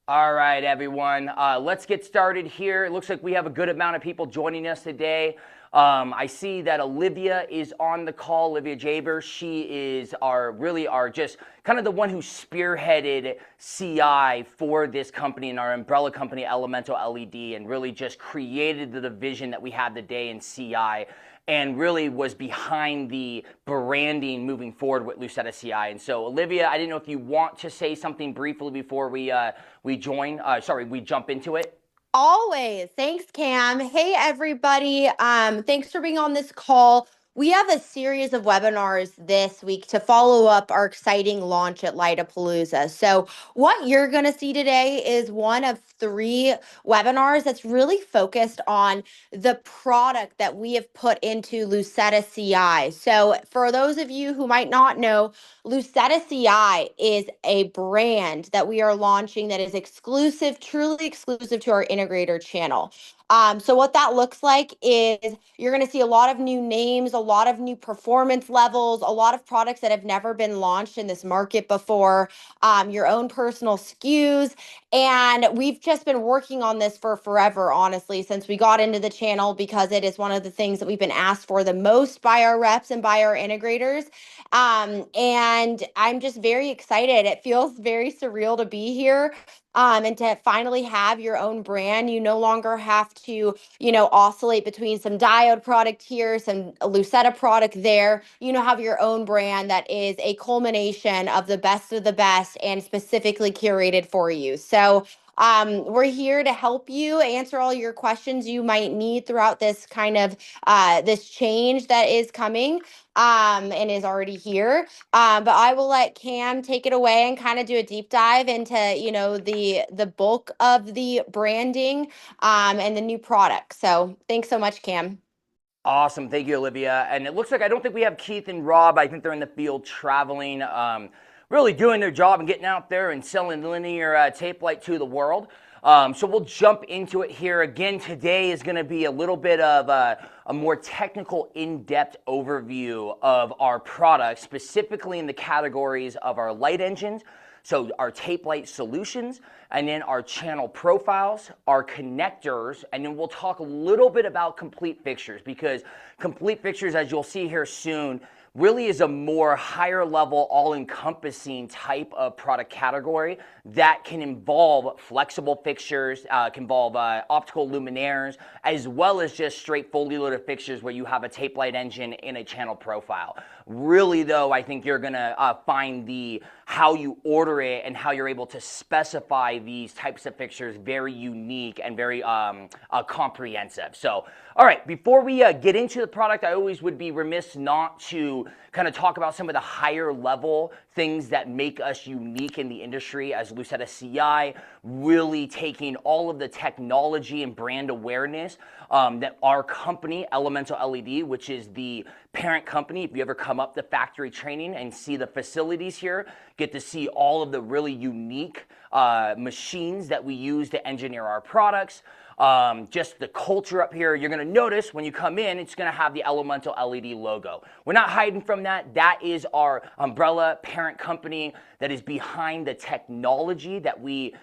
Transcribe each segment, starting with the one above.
All right, everyone. Let's get started here. It looks like we have a good amount of people joining us today. I see that Olivia is on the call, Olivia Jaber. She is our just kind of the one who spearheaded CI for this company and our umbrella company, Elemental LED, and really just created the vision that we have today in CI and really was behind the branding moving forward with Lucetta CI. And so, Olivia, I didn't know if you want to say something briefly before we jump into it. Always. Thanks, Cam. Hey, everybody. Thanks for being on this call. We have a series of webinars this week to follow up our exciting launch at Lightapalooza. So, what you're going to see today is one of three webinars that's really focused on the product that we have put into Lucetta CI. So, for those of you who might not know, Lucetta CI is a brand that we are launching that is exclusive, truly exclusive to our integrator channel. So what that looks like is you're going to see a lot of new names, a lot of new performance levels, a lot of products that have never been launched in this market before, your own personal SKUs. And we've just been working on this for forever, honestly, since we got into the channel, because it is one of the things that we've been asked for the most by our reps and by our integrators. And I'm just very excited. It feels very surreal to be here. And to finally have your own brand. You no longer have to, oscillate between some diode product here, some Lucetta product there. Have your own brand that is a culmination of the best and specifically curated for you. So we're here to help you answer all your questions you might need throughout this kind of this change that is coming and is already here. But I will let Cam take it away and kind of do a deep dive into, the bulk of the branding and the new product. So thanks so much, Cam. Awesome. Thank you, Olivia. And it looks like I don't think we have Keith and Rob. I think they're in the field traveling, really doing their job and getting out there and selling linear tape light to the world. So we'll jump into it here. Again, today is going to be a little bit of a more technical, in-depth overview of our products, specifically in the categories of our light engines, so our tape light solutions, and then our channel profiles, our connectors, and then we'll talk a little bit about complete fixtures, because complete fixtures, as you'll see here soon, really is a more higher level, all-encompassing type of product category that can involve flexible fixtures, can involve optical luminaires, as well as just straight fully loaded fixtures where you have a tape light engine in a channel profile. Really, though, I think you're gonna find how you order it and how you're able to specify these types of fixtures very unique and very comprehensive. So, all right, before we get into the product, I always would be remiss not to kind of talk about some of the higher level things that make us unique in the industry as Lucetta CI, really taking all of the technology and brand awareness that our company, Elemental LED, which is the parent company. If you ever come up to factory training and see the facilities here, get to see all of the really unique machines that we use to engineer our products. Just the culture up here, you're going to notice when you come in, it's going to have the Elemental LED logo. We're not hiding from that. That is our umbrella parent company that is behind the technology that we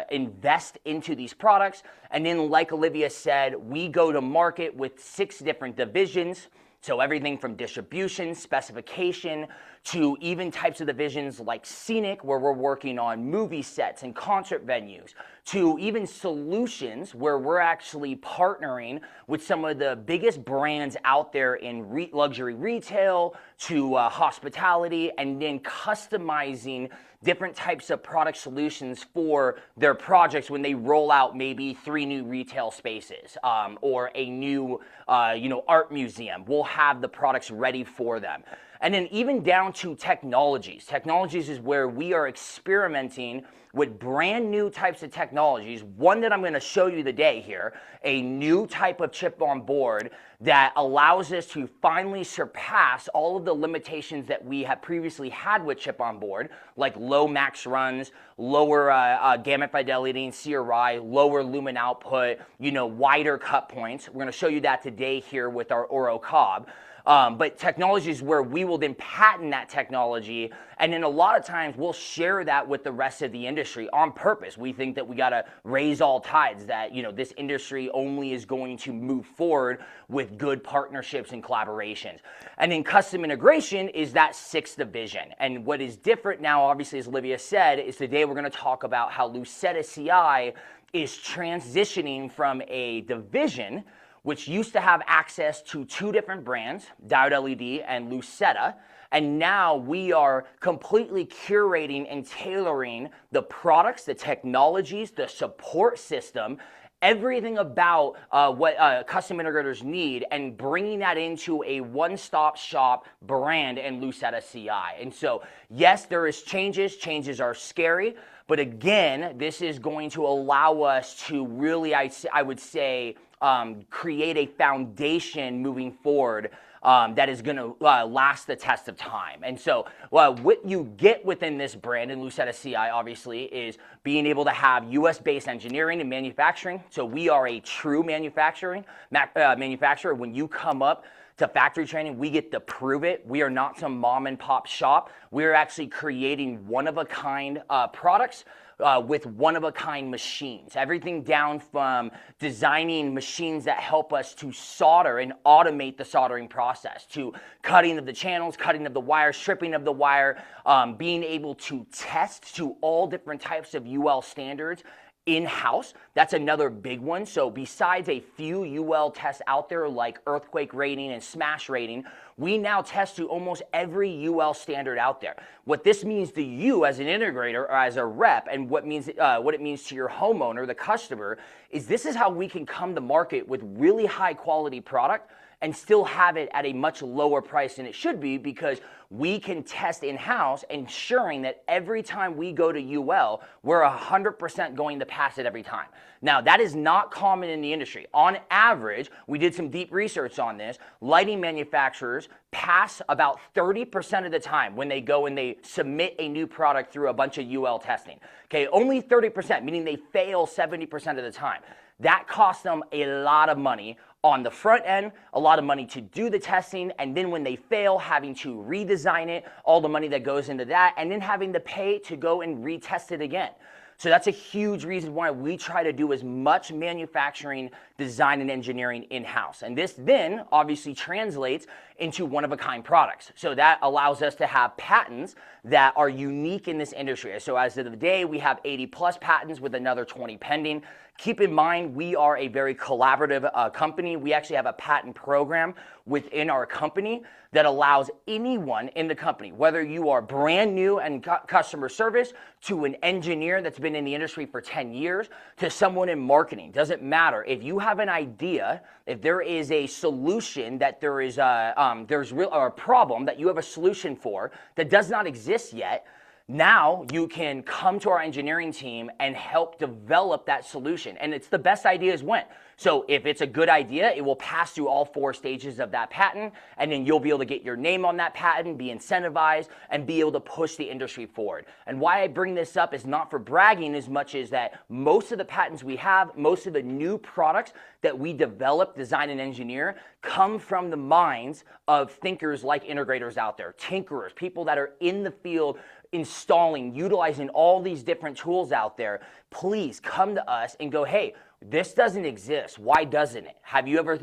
invest into these products. And then, like Olivia said, we go to market with 6 different divisions. So everything from distribution, specification, to even types of divisions like scenic, where we're working on movie sets and concert venues, to even solutions where we're actually partnering with some of the biggest brands out there in luxury retail, to hospitality, and then customizing different types of product solutions for their projects when they roll out maybe 3 new retail spaces or a new art museum. We'll have the products ready for them. And then even down to technologies. Technologies is where we are experimenting with brand new types of technologies. One that I'm going to show you today here, a new type of chip on board that allows us to finally surpass all of the limitations that we have previously had with chip on board, like low max runs, lower gamut fidelity and CRI, lower lumen output, wider cut points. We're going to show you that today here with our Oro Cob. But technology is where we will then patent that technology, and then a lot of times we'll share that with the rest of the industry on purpose. We think that we got to raise all tides, that this industry only is going to move forward with good partnerships and collaborations. And then custom integration is that sixth division. And what is different now, obviously, as Olivia said, is today we're going to talk about how Lucetta CI is transitioning from a division which used to have access to two different brands, Diode LED and Lucetta, and now we are completely curating and tailoring the products, the technologies, the support system, everything about what custom integrators need, and bringing that into a one-stop shop brand in Lucetta CI. And so, yes, there is changes. Changes are scary. But again, this is going to allow us to really, I would say, create a foundation moving forward that is going to last the test of time. And so what you get within this brand in Lucetta CI, obviously, is being able to have US-based engineering and manufacturing. So we are a true manufacturer. When you come up to factory training, we get to prove it. We are not some mom and pop shop. We're actually creating one-of-a-kind products with one-of-a-kind machines. Everything down from designing machines that help us to solder and automate the soldering process, to cutting of the channels, cutting of the wire, stripping of the wire, being able to test to all different types of UL standards in-house. That's another big one. So besides a few UL tests out there like earthquake rating and smash rating, we now test to almost every UL standard out there. What this means to you as an integrator or as a rep, and what it means to your homeowner, the customer, is this is how we can come to market with really high quality product and still have it at a much lower price than it should be, because we can test in-house, ensuring that every time we go to UL, we're 100% going to pass it every time. Now, that is not common in the industry. On average, we did some deep research on this, lighting manufacturers pass about 30% of the time when they go and they submit a new product through a bunch of UL testing. Okay, only 30%, meaning they fail 70% of the time. That costs them a lot of money on the front end, a lot of money to do the testing, and then when they fail, having to redesign it, all the money that goes into that, and then having to pay to go and retest it again. So that's a huge reason why we try to do as much manufacturing, design, and engineering in-house. And this then obviously translates into one-of-a-kind products. So that allows us to have patents that are unique in this industry. So as of the day, we have 80 plus patents with another 20 pending. Keep in mind, we are a very collaborative company. We actually have a patent program within our company that allows anyone in the company, whether you are brand new in customer service, to an engineer that's been in the industry for 10 years, to someone in marketing. Doesn't matter. If you have an idea, if there is a solution that there is a problem that you have a solution for that does not exist yet, now you can come to our engineering team and help develop that solution. And it's the best ideas win. So if it's a good idea, it will pass through all 4 stages of that patent, and then you'll be able to get your name on that patent, be incentivized, and be able to push the industry forward. And why I bring this up is not for bragging as much as that most of the patents we have, most of the new products that we develop, design, and engineer come from the minds of thinkers like integrators out there, tinkerers, people that are in the field installing, utilizing all these different tools out there. Please come to us and go, hey, this doesn't exist. Why doesn't it? Have you ever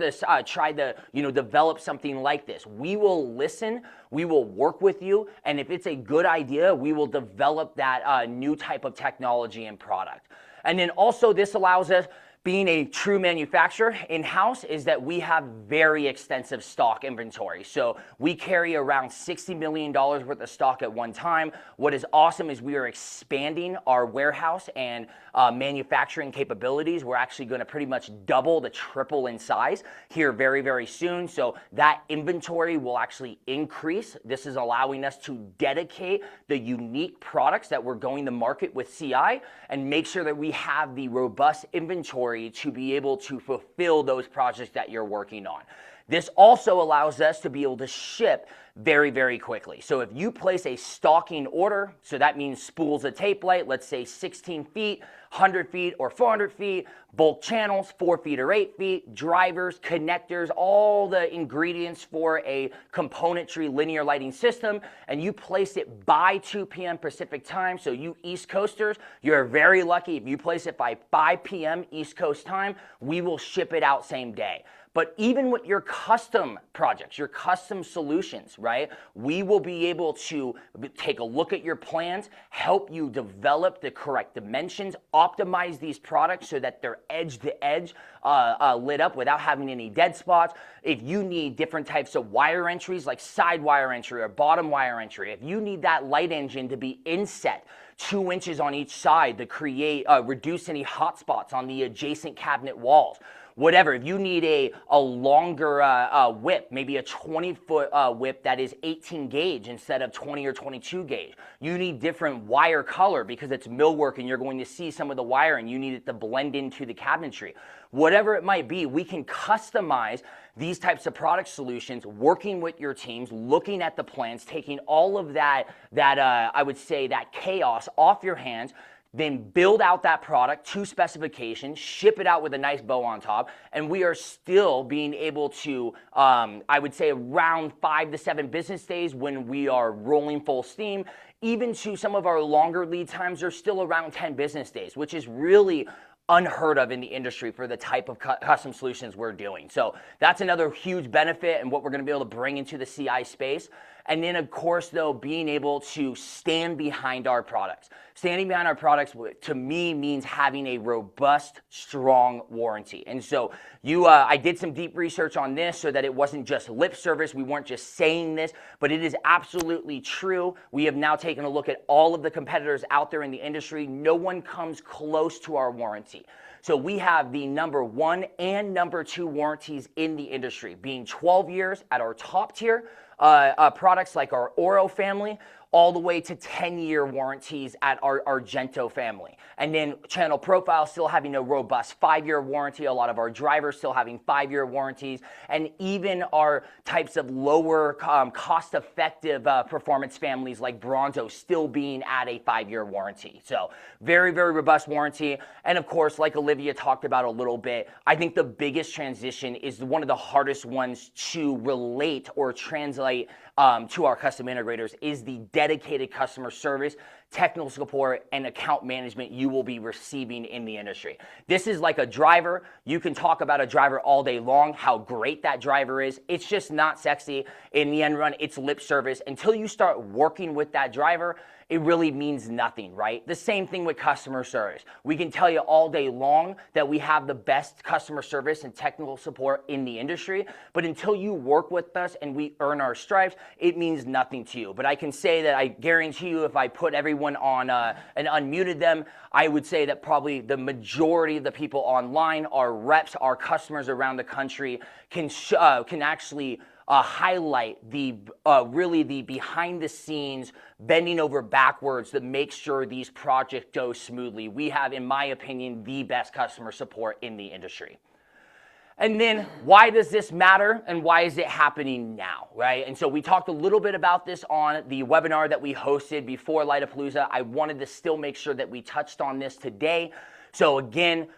tried to develop something like this? We will listen. We will work with you. And if it's a good idea, we will develop that new type of technology and product. And then also this allows us, being a true manufacturer in-house, is that we have very extensive stock inventory. So we carry around $60 million worth of stock at one time. What is awesome is we are expanding our warehouse and manufacturing capabilities. We're actually going to pretty much double to triple in size here very, very soon. So that inventory will actually increase. This is allowing us to dedicate the unique products that we're going to market with CI and make sure that we have the robust inventory to be able to fulfill those projects that you're working on. This also allows us to be able to ship very, very quickly. So if you place a stocking order, so that means spools of tape light, let's say 16 feet, 100 feet or 400 feet, bulk channels, 4 feet or 8 feet, drivers, connectors, all the ingredients for a componentry linear lighting system, and you place it by 2 p.m. Pacific time. So you East Coasters, you're very lucky. If you place it by 5 p.m. East Coast time, we will ship it out same day. But even with your custom projects, your custom solutions, right? We will be able to take a look at your plans, help you develop the correct dimensions, optimize these products so that they're edge to edge lit up without having any dead spots. If you need different types of wire entries like side wire entry or bottom wire entry, if you need that light engine to be inset 2 inches on each side to create, reduce any hot spots on the adjacent cabinet walls, whatever. If you need a longer whip, maybe a 20-foot whip that is 18 gauge instead of 20 or 22 gauge. You need different wire color because it's millwork and you're going to see some of the wire and you need it to blend into the cabinetry. Whatever it might be, we can customize these types of product solutions, working with your teams, looking at the plans, taking all of that I would say that chaos off your hands, then build out that product to specification, ship it out with a nice bow on top, and we are still being able to, I would say around 5 to 7 business days when we are rolling full steam, even to some of our longer lead times are still around 10 business days, which is really unheard of in the industry for the type of custom solutions we're doing. So that's another huge benefit and what we're going to be able to bring into the CI space. And then, of course, though, being able to stand behind our products. Standing behind our products, to me, means having a robust, strong warranty. And so I did some deep research on this so that it wasn't just lip service. We weren't just saying this, but it is absolutely true. We have now taken a look at all of the competitors out there in the industry. No one comes close to our warranty. So we have the number 1 and number 2 warranties in the industry, being 12 years at our top tier products like our Oro family, all the way to 10-year warranties at our Argento family. And then Channel Profiles still having a robust 5-year warranty, a lot of our drivers still having 5-year warranties, and even our types of lower cost-effective performance families like Bronzo still being at a 5-year warranty. So very, very robust warranty. And of course, like Olivia talked about a little bit, I think the biggest transition is one of the hardest ones to relate or translate to our custom integrators is the dedicated customer service, technical support, and account management you will be receiving in the industry. This is like a driver. You can talk about a driver all day long, how great that driver is. It's just not sexy. In the end run, it's lip service. Until you start working with that driver, it really means nothing, right? The same thing with customer service. We can tell you all day long that we have the best customer service and technical support in the industry, but until you work with us and we earn our stripes, it means nothing to you. But I can say that I guarantee you if I put everyone on and unmuted them, I would say that probably the majority of the people online, our reps, our customers around the country can actually highlight really the behind the scenes bending over backwards that makes sure these projects go smoothly. We have, in my opinion, the best customer support in the industry. And then why does this matter and why is it happening now, right? And so we talked a little bit about this on the webinar that we hosted before Lightapalooza. I wanted to still make sure that we touched on this today. So again,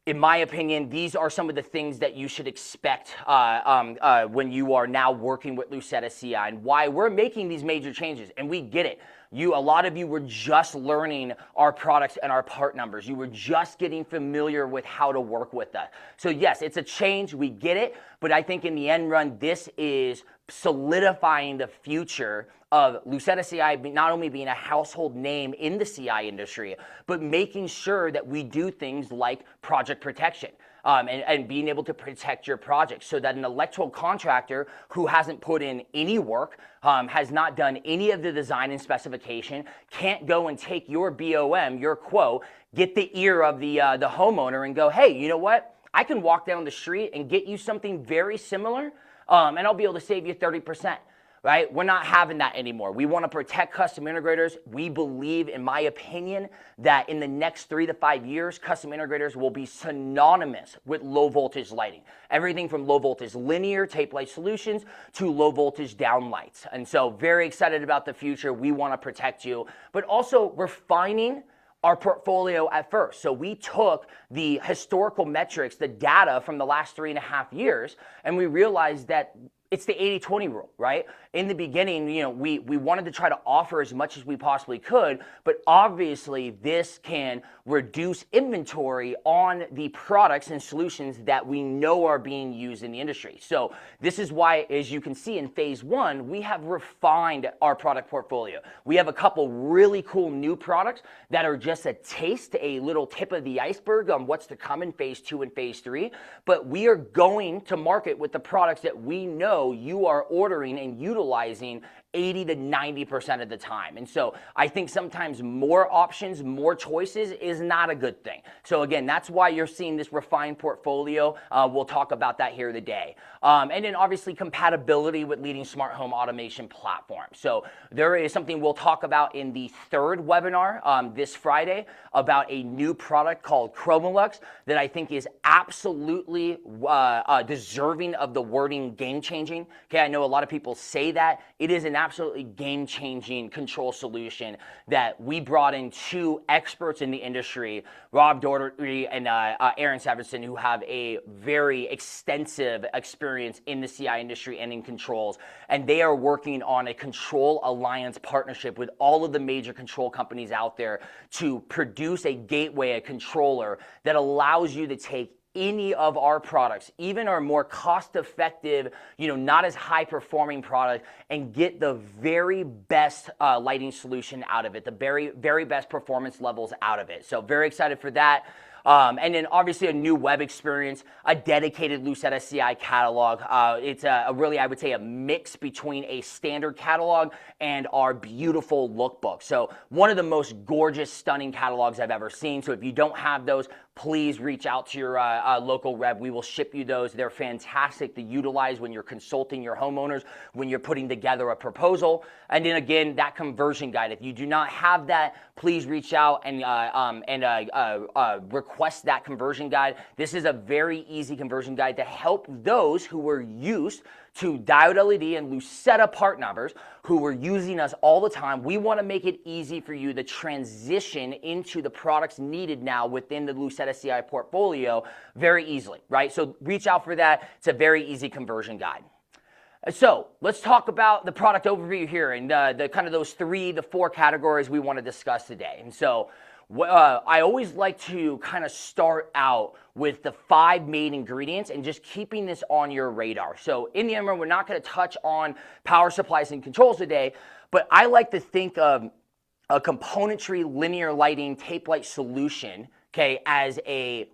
in my opinion, these are some of the things that you should expect when you are now working with Lucetta CI and why we're making these major changes. And we get it. A lot of you were just learning our products and our part numbers. You were just getting familiar with how to work with us. So yes, it's a change. We get it. But I think in the end run, this is solidifying the future of Lucetta CI not only being a household name in the CI industry, but making sure that we do things like project protection. And being able to protect your project so that an electrical contractor who hasn't put in any work, has not done any of the design and specification, can't go and take your BOM, your quote, get the ear of the homeowner and go, hey, you know what? I can walk down the street and get you something very similar, and I'll be able to save you 30%. right? We're not having that anymore. We want to protect custom integrators. We believe, in my opinion, that in the next 3 to 5 years, custom integrators will be synonymous with low voltage lighting. Everything from low voltage linear tape light solutions to low voltage downlights. And so very excited about the future. We want to protect you, but also refining our portfolio at first. So we took the historical metrics, the data from the last 3.5 years, and we realized that it's the 80-20 rule, right? In the beginning, we wanted to try to offer as much as we possibly could, but obviously this can reduce inventory on the products and solutions that we know are being used in the industry. So this is why, as you can see in phase 1, we have refined our product portfolio. We have a couple really cool new products that are just a taste, a little tip of the iceberg on what's to come in phase 2 and phase 3, but we are going to market with the products that we know you are ordering and utilizing 80 to 90% of the time. And so I think sometimes more options, more choices is not a good thing. So again, that's why you're seeing this refined portfolio. We'll talk about that here today. And then obviously compatibility with leading smart home automation platforms. So there is something we'll talk about in the 3rd webinar this Friday about a new product called Chromolux that I think is absolutely deserving of the wording game-changing. Okay, I know a lot of people say that. It is an absolutely game-changing control solution that we brought in 2 experts in the industry, Rob Doherty and Aaron Saverson, who have a very extensive experience in the CI industry and in controls. And they are working on a control alliance partnership with all of the major control companies out there to produce a gateway, a controller that allows you to take any of our products, even our more cost-effective, not as high-performing product, and get the very best lighting solution out of it, the very, very best performance levels out of it. So very excited for that. And then obviously a new web experience, a dedicated Lucetta CI catalog. It's a really, I would say, a mix between a standard catalog and our beautiful lookbook. So one of the most gorgeous, stunning catalogs I've ever seen. So if you don't have those, please reach out to your local rep. We will ship you those. They're fantastic to utilize when you're consulting your homeowners, when you're putting together a proposal. And then again, that conversion guide. If you do not have that, please reach out and request that conversion guide. This is a very easy conversion guide to help those who were used to Diode LED and Lucetta part numbers who were using us all the time. We want to make it easy for you to transition into the products needed now within the Lucetta CI portfolio very easily, right? So reach out for that. It's a very easy conversion guide. So let's talk about the product overview here and the kind of those 3 to 4 categories we want to discuss today. And so I always like to kind of start out with the 5 main ingredients and just keeping this on your radar. So in the end, we're not going to touch on power supplies and controls today, but I like to think of a componentry linear lighting tape light solution, okay, as a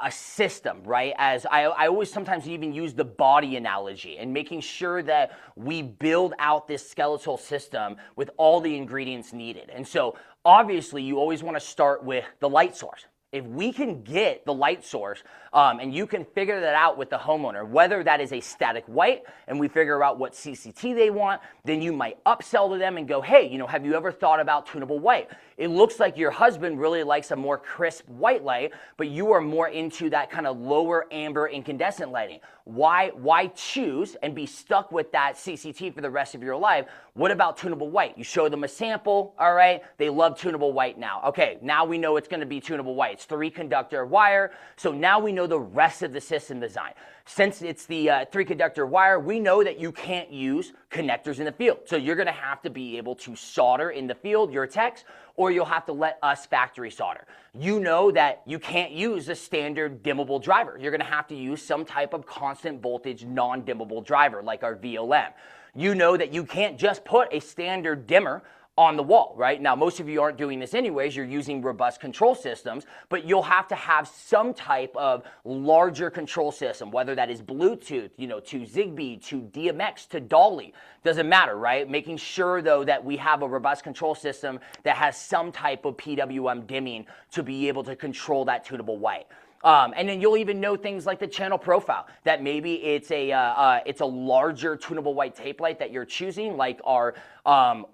system, right? As I always sometimes even use the body analogy and making sure that we build out this skeletal system with all the ingredients needed. And so obviously you always want to start with the light source. If we can get the light source and you can figure that out with the homeowner, whether that is a static white and we figure out what CCT they want, then you might upsell to them and go, hey, have you ever thought about tunable white? It looks like your husband really likes a more crisp white light, but you are more into that kind of lower amber incandescent lighting. Why choose and be stuck with that CCT for the rest of your life? What about tunable white? You show them a sample, all right? They love tunable white now. Okay, now we know it's going to be tunable white. It's 3-conductor wire, so now we know the rest of the system design. Since it's the 3-conductor wire, we know that you can't use connectors in the field. So you're going to have to be able to solder in the field, your techs, or you'll have to let us factory solder. You know that you can't use a standard dimmable driver. You're going to have to use some type of constant voltage non-dimmable driver like our VLM. You know that you can't just put a standard dimmer on the wall, right? Now, most of you aren't doing this anyways. You're using robust control systems, but you'll have to have some type of larger control system, whether that is Bluetooth, to Zigbee, to DMX, to Dolly. Doesn't matter, right? Making sure, though, that we have a robust control system that has some type of PWM dimming to be able to control that tunable white. And then you'll even know things like the channel profile, that maybe it's a larger tunable white tape light that you're choosing, like our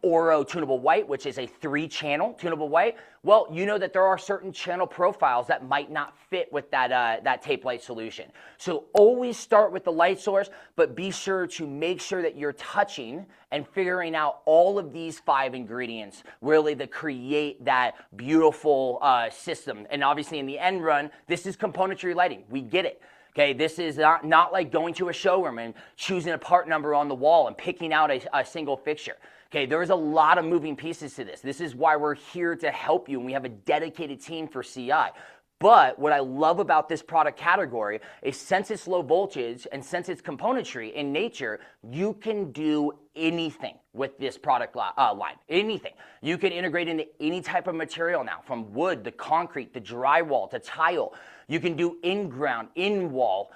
Oro tunable white, which is a 3-channel tunable white. Well, you know that there are certain channel profiles that might not fit with that tape light solution. So always start with the light source, but be sure to make sure that you're touching and figuring out all of these 5 ingredients really to create that beautiful system. And obviously in the end run, this is componentry lighting. We get it. Okay, this is not like going to a showroom and choosing a part number on the wall and picking out a single fixture. Okay, there's a lot of moving pieces to this. This is why we're here to help you, and we have a dedicated team for CI. But what I love about this product category is since it's low voltage and since it's componentry in nature, you can do anything with this product line. Anything. You can integrate into any type of material now, from wood to concrete to drywall to tile. You can do in-ground, in-wall,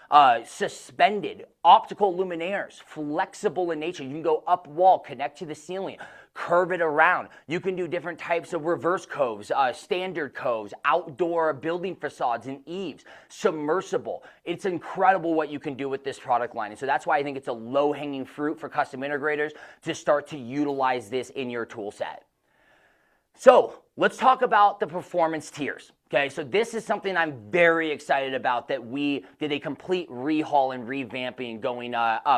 suspended, optical luminaires, flexible in nature. You can go up wall, connect to the ceiling, curve it around. You can do different types of reverse coves, standard coves, outdoor building facades and eaves, submersible. It's incredible what you can do with this product line. And so that's why I think it's a low-hanging fruit for custom integrators to start to utilize this in your tool set. So let's talk about the performance tiers. Okay, so this is something I'm very excited about, that we did a complete rehaul and revamping going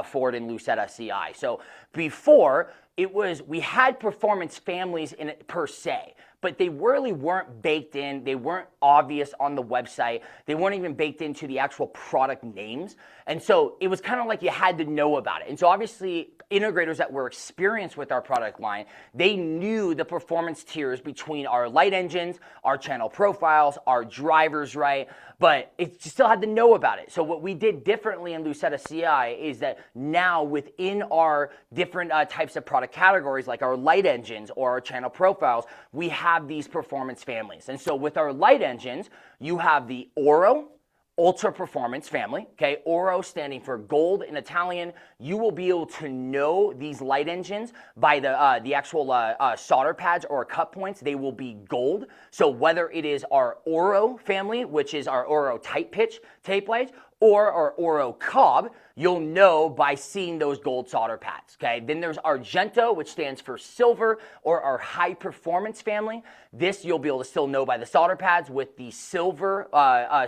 forward in Lucetta CI. So before, we had performance families in it per se, but they really weren't baked in. They weren't obvious on the website. They weren't even baked into the actual product names. And so it was kind of like you had to know about it. And so obviously integrators that were experienced with our product line, they knew the performance tiers between our light engines, our channel profiles, our drivers, right? But you still had to know about it. So what we did differently in Lucetta CI is that now within our different types of product categories, like our light engines or our channel profiles, we have these performance families. And so with our light engines, you have the Oro Ultra Performance family, okay? Oro standing for gold in Italian. You will be able to know these light engines by the actual solder pads or cut points. They will be gold. So whether it is our Oro family, which is our Oro tight pitch tape lights, or our Oro Cob, you'll know by seeing those gold solder pads, okay? Then there's Argento, which stands for silver, or our high performance family. This you'll be able to still know by the solder pads with the silver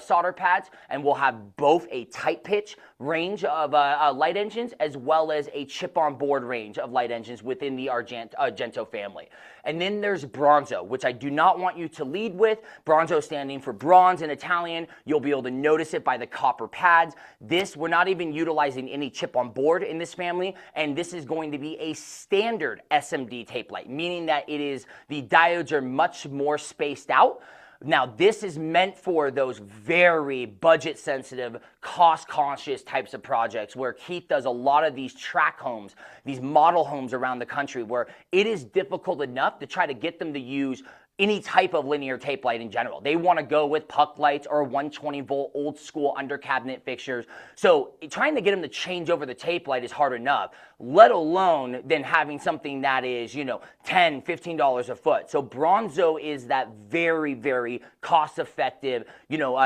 solder pads, and we'll have both a tight pitch range of light engines as well as a chip on board range of light engines within the Argento family. And then there's Bronzo, which I do not want you to lead with. Bronzo standing for bronze in Italian. You'll be able to notice it by the copper pads. This, we're not even utilizing any chip on board in this family, and this is going to be a standard SMD tape light, meaning that the diodes are much more spaced out. Now, this is meant for those very budget-sensitive, cost-conscious types of projects where Keith does a lot of these track homes, these model homes around the country, where it is difficult enough to try to get them to use any type of linear tape light in general. They want to go with puck lights or 120-volt old-school under-cabinet fixtures. So trying to get them to change over the tape light is hard enough, let alone then having something that is, $10, $15 a foot. So Bronzo is that very, very cost-effective,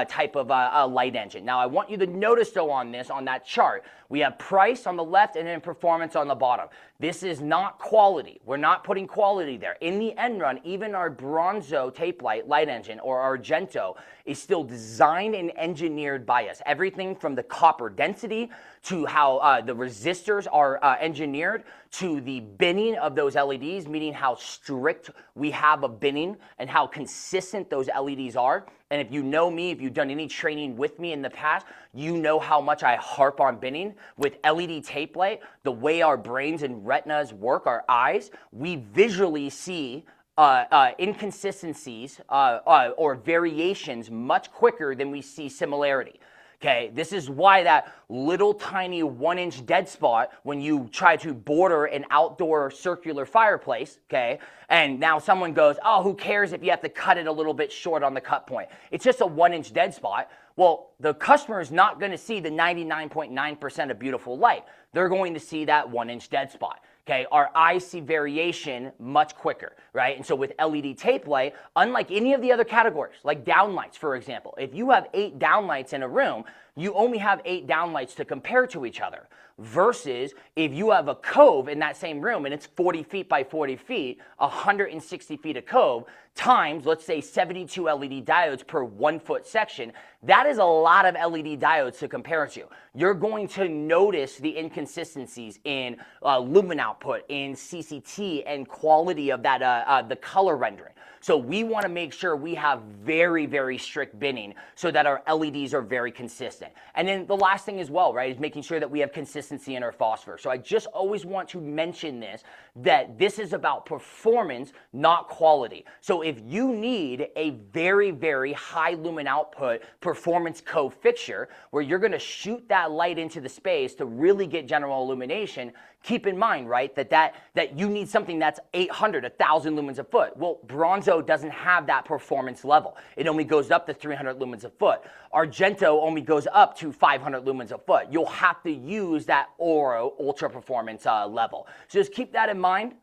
type of light engine. Now, I want you to notice, though, on that chart, we have price on the left and then performance on the bottom. This is not quality. We're not putting quality there. In the end run, even our Bronzo tape light engine, or Argento, is still designed and engineered by us. Everything from the copper density to how the resistors are engineered, to the binning of those LEDs, meaning how strict we have a binning and how consistent those LEDs are. And if you know me, if you've done any training with me in the past, you know how much I harp on binning. With LED tape light, the way our brains and retinas work, our eyes, we visually see inconsistencies or variations much quicker than we see similarity. Okay, this is why that little tiny 1-inch dead spot when you try to border an outdoor circular fireplace, okay, and now someone goes, oh, who cares if you have to cut it a little bit short on the cut point? It's just a 1-inch dead spot. Well, the customer is not going to see the 99.9% of beautiful light. They're going to see that 1-inch dead spot. Okay, our eyes see variation much quicker, right? And so with LED tape light, unlike any of the other categories, like downlights, for example, if you have 8 downlights in a room, you only have 8 downlights to compare to each other. Versus if you have a cove in that same room and it's 40 feet by 40 feet, 160 feet of cove, times, let's say 72 LED diodes per 1 foot section, that is a lot of LED diodes to compare to. You're going to notice the inconsistencies in lumen output, in CCT, and quality of that the color rendering. So we want to make sure we have very, very strict binning so that our LEDs are very consistent. And then the last thing as well, right, is making sure that we have consistency in our phosphor. So I just always want to mention this, that this is about performance, not quality. So if you need a very, very high lumen output performance cove fixture where you're going to shoot that light into the space to really get general illumination, keep in mind, right, that you need something that's 800, 1,000 lumens a foot. Well, Bronzo doesn't have that performance level. It only goes up to 300 lumens a foot. Argento only goes up to 500 lumens a foot. You'll have to use that Oro ultra performance level. So just keep that in mind.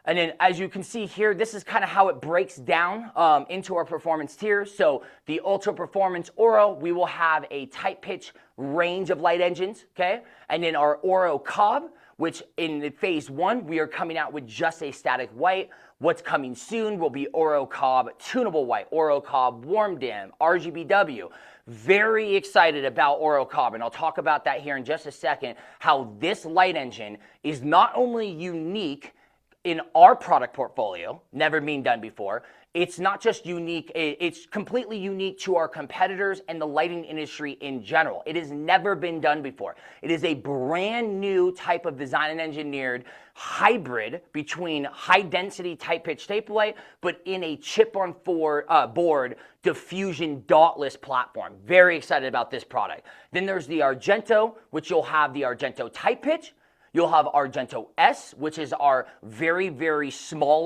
And then as you can see here, this is kind of how it breaks down into our performance tiers. So the Ultra Performance Oro, we will have a tight pitch range of light engines, okay? And then our Oro Cob, which in phase 1, we are coming out with just a static white. What's coming soon will be Oro Cob Tunable White, Oro Cob Warm Dim, RGBW. Very excited about Oro Cob, and I'll talk about that here in just a second, how this light engine is not only unique in our product portfolio, never been done before. It's not just unique, it's completely unique to our competitors and the lighting industry in general. It has never been done before. It is a brand new type of design and engineered hybrid between high density tight pitch tape light, but in a chip on board diffusion dotless platform. Very excited about this product. Then there's the Argento, which you'll have the Argento tight pitch. You'll have Argento S, which is our very, very small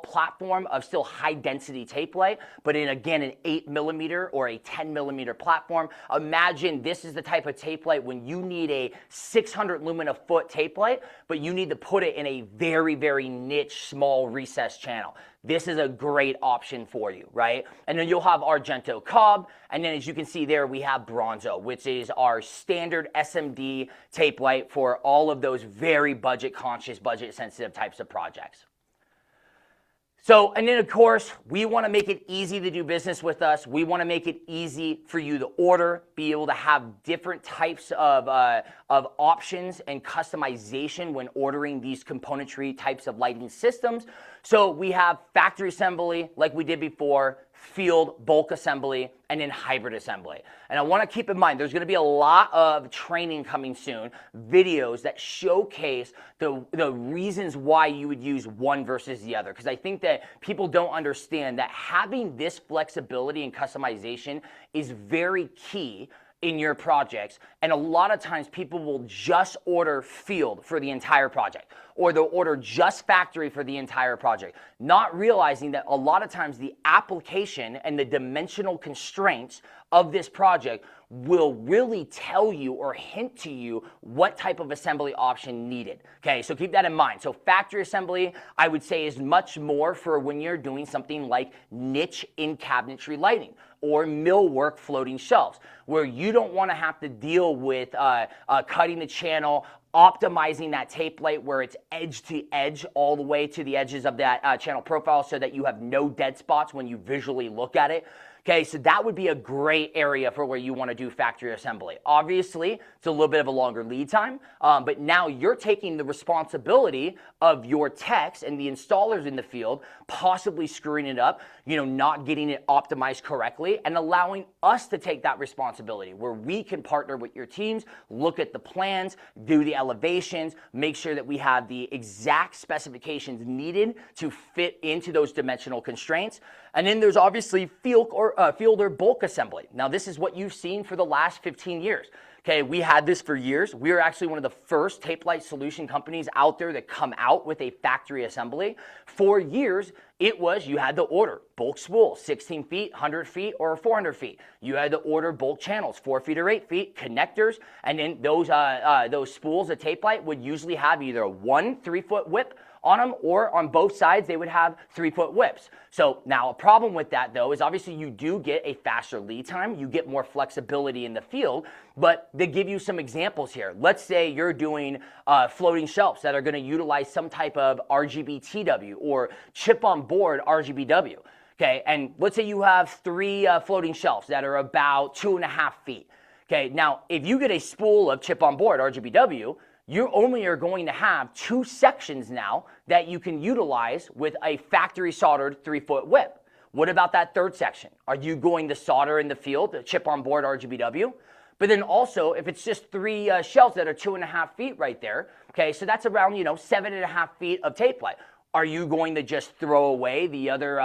platform of still high density tape light, but in again an 8mm or a 10mm platform. Imagine this is the type of tape light when you need a 600 lumen a foot tape light, but you need to put it in a very, very niche small recessed channel. This is a great option for you, right? And then you'll have Argento Cob, and then as you can see there, we have Bronzo, which is our standard SMD tape light for all of those very budget conscious, budget sensitive types of projects. So, and then of course, we want to make it easy to do business with us. We want to make it easy for you to order, be able to have different types of options and customization when ordering these componentry types of lighting systems. So we have factory assembly like we did before, field bulk assembly, and then hybrid assembly. And I want to keep in mind, there's going to be a lot of training coming soon, videos that showcase the reasons why you would use one versus the other. Because I think that people don't understand that having this flexibility and customization is very key in your projects. And a lot of times people will just order field for the entire project, or they'll order just factory for the entire project, not realizing that a lot of times the application and the dimensional constraints of this project will really tell you or hint to you what type of assembly option needed. Okay, so keep that in mind. So factory assembly, I would say, is much more for when you're doing something like niche in cabinetry lighting or millwork floating shelves, where you don't want to have to deal with cutting the channel, optimizing that tape light where it's edge to edge all the way to the edges of that channel profile so that you have no dead spots when you visually look at it. Okay, so that would be a great area for where you want to do factory assembly. Obviously, it's a little bit of a longer lead time, but now you're taking the responsibility of your techs and the installers in the field, possibly screwing it up, not getting it optimized correctly, and allowing us to take that responsibility where we can partner with your teams, look at the plans, do the elevations, make sure that we have the exact specifications needed to fit into those dimensional constraints. And then there's obviously field or bulk assembly. Now, this is what you've seen for the last 15 years. Okay, we had this for years. We are actually one of the first tape light solution companies out there that come out with a factory assembly. For years, it was you had to order bulk spool, 16 feet, 100 feet, or 400 feet. You had to order bulk channels, 4 feet or 8 feet, connectors, and then those spools of tape light would usually have either a 1 3-foot whip on them, or on both sides they would have 3-foot whips. So now a problem with that though is obviously you do get a faster lead time, you get more flexibility in the field, but they give you some examples here. Let's say you're doing floating shelves that are going to utilize some type of RGBTW or chip on board RGBW. Okay, and let's say you have 3 floating shelves that are about 2.5 feet. Okay, now if you get a spool of chip on board RGBW, you only are going to have 2 sections now that you can utilize with a factory soldered 3-foot whip. What about that third section? Are you going to solder in the field, the chip on board RGBW? But then also, if it's just 3 shelves that are 2.5 feet right there, okay, so that's around 7.5 feet of tape light. Are you going to just throw away the other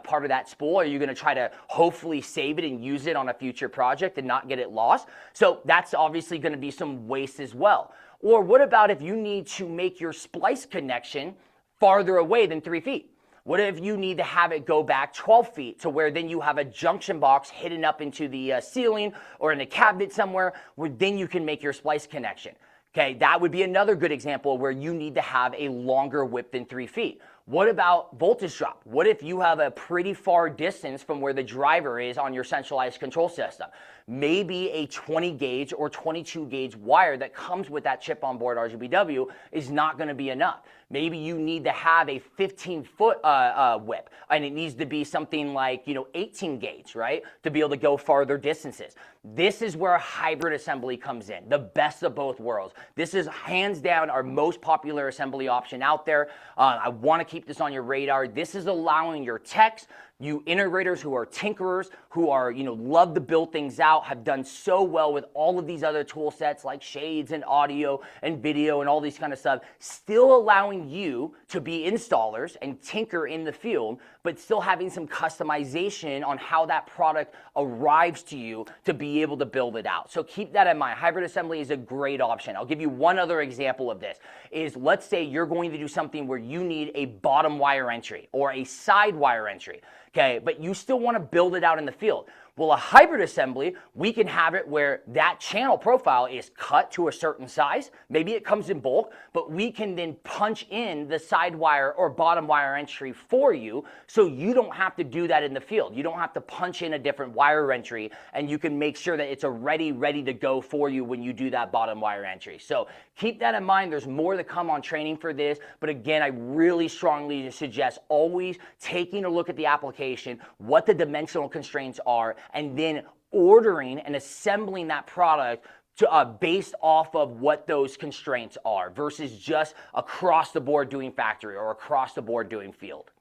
part of that spool? Are you going to try to hopefully save it and use it on a future project and not get it lost? So that's obviously going to be some waste as well. Or what about if you need to make your splice connection farther away than 3 feet? What if you need to have it go back 12 feet to where then you have a junction box hidden up into the ceiling or in a cabinet somewhere where then you can make your splice connection? Okay, that would be another good example where you need to have a longer whip than 3 feet. What about voltage drop? What if you have a pretty far distance from where the driver is on your centralized control system? Maybe a 20 gauge or 22 gauge wire that comes with that chip on board RGBW is not going to be enough. Maybe you need to have a 15-foot whip, and it needs to be something like 18 gauge, right, to be able to go farther distances. This is where a hybrid assembly comes in, the best of both worlds. This is hands down our most popular assembly option out there. I want to keep this on your radar. This is allowing your techs, you integrators who are tinkerers, who are, love to build things out, have done so well with all of these other tool sets like shades and audio and video and all these kind of stuff, still allowing you to be installers and tinker in the field, but still having some customization on how that product arrives to you to be able to build it out. So keep that in mind. Hybrid assembly is a great option. I'll give you one other example of this is, let's say you're going to do something where you need a bottom wire entry or a side wire entry. Okay, but you still want to build it out in the field. Well, a hybrid assembly, we can have it where that channel profile is cut to a certain size. Maybe it comes in bulk, but we can then punch in the side wire or bottom wire entry for you, so you don't have to do that in the field. You don't have to punch in a different wire entry, and you can make sure that it's ready to go for you when you do that bottom wire entry. So keep that in mind. There's more to come on training for this, but again, I really strongly suggest always taking a look at the application, what the dimensional constraints are, and then ordering and assembling that product to, based off of what those constraints are versus just across the board doing factory or across the board doing field.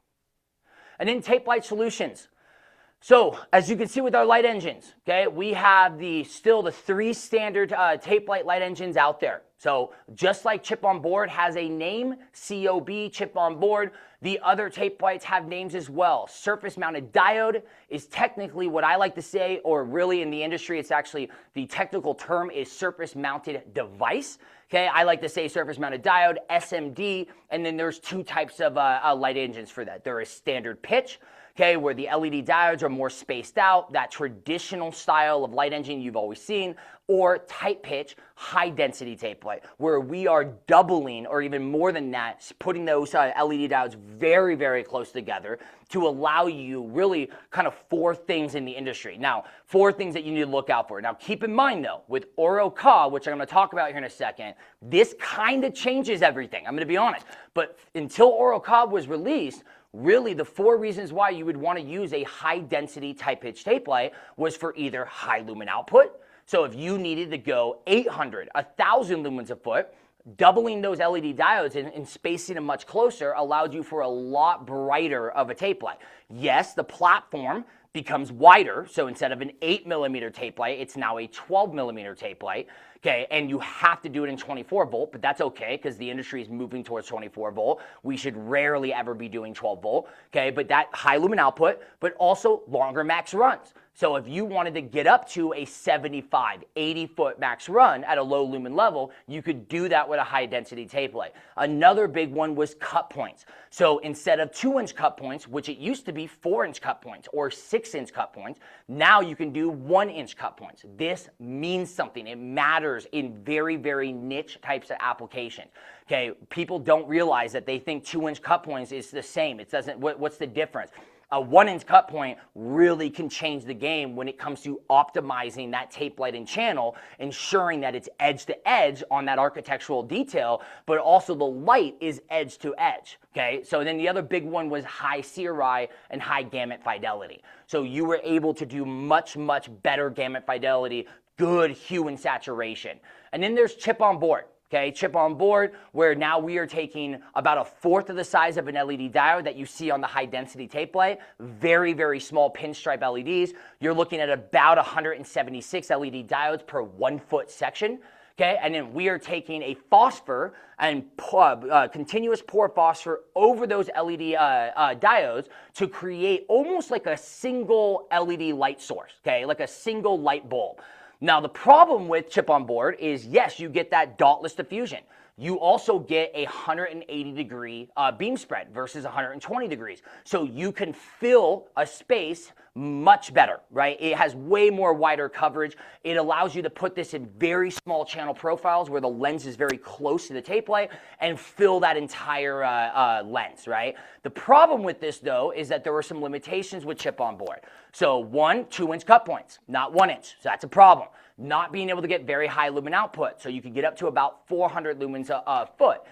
And then tape light solutions. So as you can see with our light engines, okay, we have still the 3 standard tape light engines out there. So just like chip on board has a name, COB, chip on board, the other tape lights have names as well. Surface mounted diode is technically what I like to say, or really in the industry, it's actually, the technical term is surface mounted device. Okay, I like to say surface mounted diode, SMD, and then there's 2 types of light engines for that. There is standard pitch, okay, where the LED diodes are more spaced out, that traditional style of light engine you've always seen, or tight pitch, high density tape light, where we are doubling or even more than that, putting those LED diodes very, very close together to allow you really kind of 4 things in the industry. Now, 4 things that you need to look out for. Now, keep in mind though, with Oro-Ka, which I'm going to talk about here in a second, this kind of changes everything. I'm going to be honest. But until Oro-Ka was released, really the 4 reasons why you would want to use a high density tight pitch tape light was for either high lumen output. So if you needed to go 800, 1,000 lumens a foot, doubling those LED diodes and spacing them much closer allowed you for a lot brighter of a tape light. Yes, the platform becomes wider, so instead of an 8mm tape light, it's now a 12mm tape light. Okay, and you have to do it in 24 volt, but that's okay because the industry is moving towards 24 volt. We should rarely ever be doing 12 volt. Okay, but that high lumen output, but also longer max runs. So if you wanted to get up to a 75, 80-foot max run at a low lumen level, you could do that with a high density tape light. Another big one was cut points. So instead of 2-inch cut points, which it used to be 4-inch cut points or 6-inch cut points, now you can do 1-inch cut points. This means something. It matters in very, very niche types of applications. Okay, people don't realize that they think 2-inch cut points is the same. It doesn't. What's the difference? A 1-inch cut point really can change the game when it comes to optimizing that tape light and channel, ensuring that it's edge to edge on that architectural detail, but also the light is edge to edge. Okay, so then the other big one was high CRI and high gamut fidelity. So you were able to do much, much better gamut fidelity, good hue and saturation. And then there's chip on board. Okay, chip on board, where now we are taking about a fourth of the size of an LED diode that you see on the high density tape light, very, very small pinstripe LEDs. You're looking at about 176 LED diodes per 1-foot section. Okay, and then we are taking a phosphor and continuous pour phosphor over those LED diodes to create almost like a single LED light source, okay, like a single light bulb. Now, the problem with chip on board is, yes, you get that dotless diffusion. You also get a 180-degree beam spread versus 120 degrees. So you can fill a space much better, right? It has way more wider coverage. It allows you to put this in very small channel profiles where the lens is very close to the tape light and fill that entire lens, right? The problem with this, though, is that there were some limitations with chip on board. So 2-inch cut points, not 1-inch. So that's a problem. Not being able to get very high lumen output. So you could get up to about 400 lumens a foot.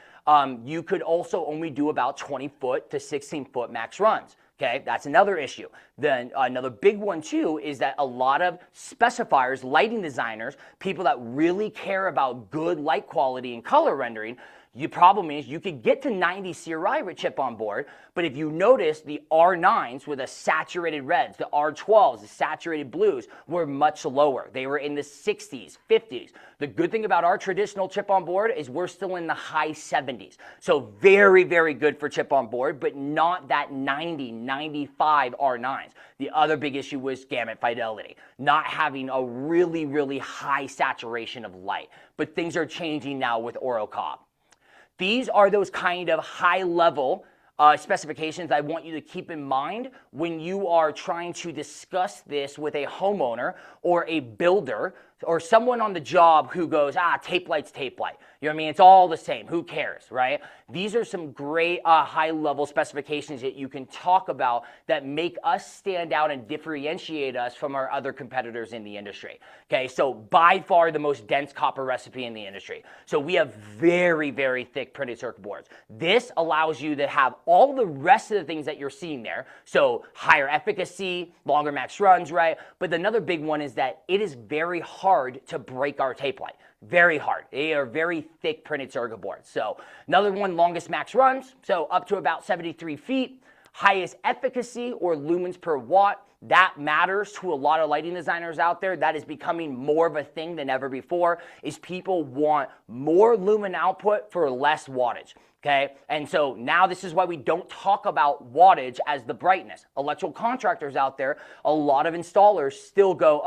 You could also only do about 20-foot to 16-foot max runs. Okay, that's another issue. Then another big one too is that a lot of specifiers, lighting designers, people that really care about good light quality and color rendering, the problem is you could get to 90 CRI with chip on board, but if you notice, the R9s with the saturated reds, the R12s, the saturated blues were much lower. They were in the 60s, 50s. The good thing about our traditional chip on board is we're still in the high 70s. So very, very good for chip on board, but not that 90, 95 R9s. The other big issue was gamut fidelity, not having a really, really high saturation of light. But things are changing now with OroCobb. These are those kind of high-level specifications I want you to keep in mind when you are trying to discuss this with a homeowner or a builder or someone on the job who goes, tape light's tape light. You know what I mean? It's all the same. Who cares, right? These are some great high-level specifications that you can talk about that make us stand out and differentiate us from our other competitors in the industry. Okay, so by far the most dense copper recipe in the industry. So we have very, very thick printed circuit boards. This allows you to have all the rest of the things that you're seeing there. So higher efficacy, longer max runs, right? But another big one is that it is very hard to break our tape light. Very hard. They are very thick printed circuit boards. So another one, longest max runs, so up to about 73 feet. Highest efficacy or lumens per watt. That matters to a lot of lighting designers out there. That is becoming more of a thing than ever before, is people want more lumen output for less wattage. Okay, and so now this is why we don't talk about wattage as the brightness. Electrical contractors out there, a lot of installers still go,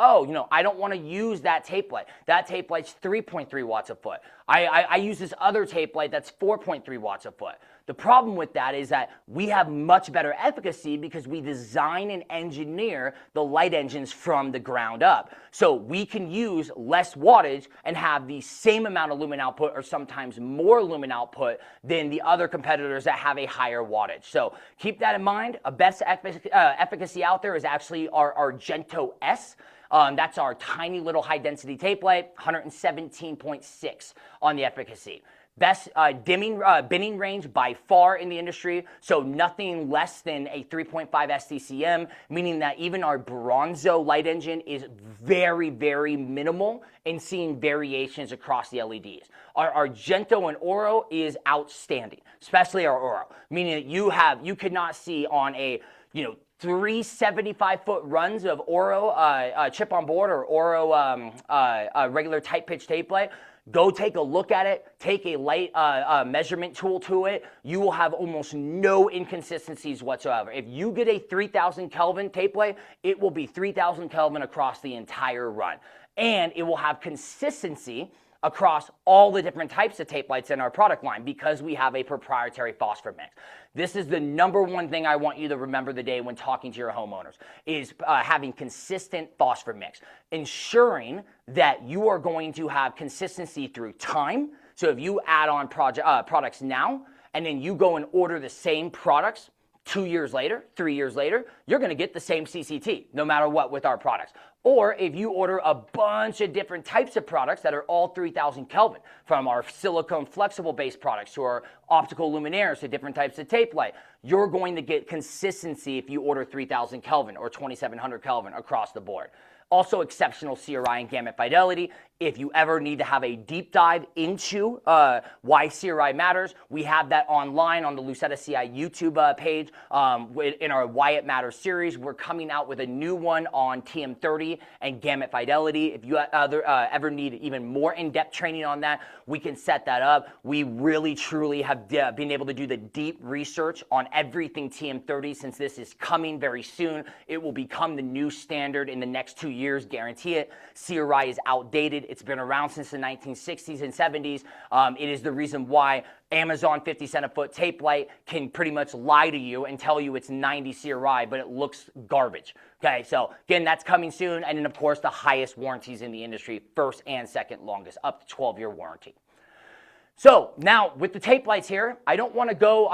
I don't want to use that tape light. That tape light's 3.3 watts a foot. I use this other tape light that's 4.3 watts a foot. The problem with that is that we have much better efficacy because we design and engineer the light engines from the ground up. So we can use less wattage and have the same amount of lumen output or sometimes more lumen output than the other competitors that have a higher wattage. So keep that in mind. A best efficacy out there is actually our Argento S. That's our tiny little high density tape light, 117.6 on the efficacy. Best binning range by far in the industry, so nothing less than a 3.5 STCM, meaning that even our Bronzo light engine is very, very minimal in seeing variations across the LEDs. Our Argento and Oro is outstanding, especially our Oro, meaning that you could not see on a, 375-foot runs of Oro chip on board or Oro regular tight pitch tape light. Go take a look at it, take a light measurement tool to it. You will have almost no inconsistencies whatsoever. If you get a 3000 Kelvin tape lay, it will be 3000 Kelvin across the entire run. And it will have consistency across all the different types of tape lights in our product line because we have a proprietary phosphor mix. This is the number one thing I want you to remember today when talking to your homeowners is having consistent phosphor mix, ensuring that you are going to have consistency through time. So if you add on products now and then you go and order the same products 2 years later, 3 years later, you're going to get the same CCT no matter what with our products. Or if you order a bunch of different types of products that are all 3000 Kelvin, from our silicone flexible based products to our optical luminaires to different types of tape light, you're going to get consistency if you order 3000 Kelvin or 2700 Kelvin across the board. Also exceptional CRI and gamut fidelity. If you ever need to have a deep dive into why CRI matters, we have that online on the Lucetta CI YouTube page in our Why It Matters series. We're coming out with a new one on TM30 and gamut fidelity. If you ever need even more in-depth training on that, we can set that up. We really, truly have been able to do the deep research on everything TM30 since this is coming very soon. It will become the new standard in the next 2 years, guarantee it. CRI is outdated. It's been around since the 1960s and 70s. It is the reason why Amazon 50 cent a foot tape light can pretty much lie to you and tell you it's 90 CRI, but it looks garbage. Okay, so again, that's coming soon. And then, of course, the highest warranties in the industry, first and second longest, up to 12-year warranty. So now with the tape lights here, I don't want to go